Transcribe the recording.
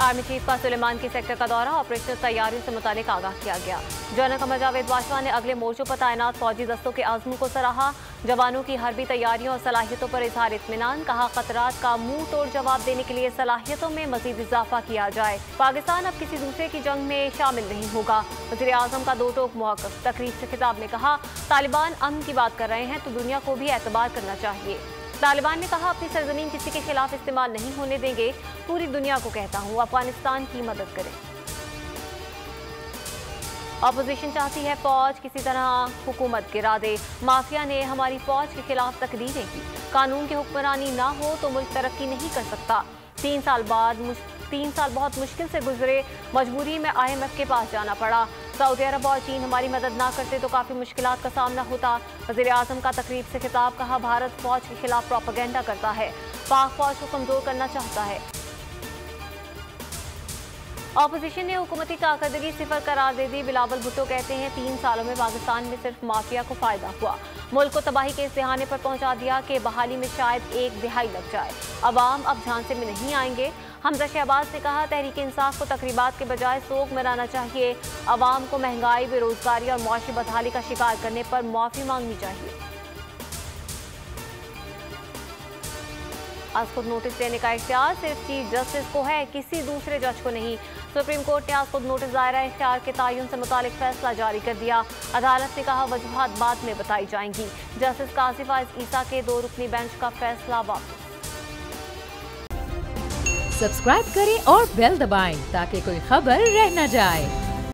Army chief का सुलेमान की sector का दौरा, ऑपरेशनल तैयारियों से मुतालिक आगाह किया गया। जनरल कमर जावेद बाजवा ने अगले मोर्चों पर तैनात फौजी दस्तों के आज़म को सराहा। जवानों की हरबी तैयारियों और सलाहियतों पर इजहार इत्मीनान, कहा खतरात का मुंह तोड़ जवाब देने के लिए सलाहियतों में मजीद इजाफा किया जाए। पाकिस्तान अब किसी दूसरे की जंग में शामिल नहीं होगा। वज़ीर आज़म का दो टोक मौक़िफ़, तकरीर से खिताब में कहा तालिबान अमन की बात कर रहे हैं तो दुनिया को भी एतबार करना चाहिए। तालिबान ने कहा अपनी सरजमीन किसी के खिलाफ इस्तेमाल नहीं होने देंगे। पूरी दुनिया को कहता हूँ अफगानिस्तान की मदद करें। अपोजिशन चाहती है फौज किसी तरह हुकूमत गिरा दे। माफिया ने हमारी फौज के खिलाफ तकरीरें की। कानून की हुक्मरानी ना हो तो मुल्क तरक्की नहीं कर सकता। 3 साल बहुत मुश्किल से गुजरे, मजबूरी में IMF के पास जाना पड़ा। सऊदी अरब और चीन हमारी मदद ना करते तो काफ़ी मुश्किलात का सामना होता। वज़ीर आज़म का तकरीर से खिताब, कहा भारत फौज के खिलाफ प्रोपेगेंडा करता है, पाक फौज को कमज़ोर करना चाहता है। ऑपोजिशन ने हुकूमती कारकर्दगी सिफर करार दे दी। बिलावल भुट्टो कहते हैं 3 सालों में पाकिस्तान में सिर्फ माफिया को फायदा हुआ, मुल्क को तबाही के इस दहाने पर पहुंचा दिया कि बहाली में शायद 1 दिहाई लग जाए। अवाम अब झांसे में नहीं आएंगे। हमजा शहबाज ने कहा तहरीक इंसाफ को तकरीबात के बजाय सोग मनाना चाहिए। अवाम को महंगाई, बेरोजगारी और मुआशी बदहाली का शिकार करने पर माफी मांगनी चाहिए। आज खुद नोटिस देने का इख्तियार सिर्फ चीफ जस्टिस को है, किसी दूसरे जज को नहीं। सुप्रीम कोर्ट ने आज खुद नोटिस दायरा इख्तियार के तयन से मुतालिक फैसला जारी कर दिया। अदालत ने कहा वजूहात बाद में बताई जाएंगी। जस्टिस कासिफ फाइज ईसा के 2 रुकनी बेंच का फैसला वापस। सब्सक्राइब करें और बेल दबाएं ताकि कोई खबर रह न जाए।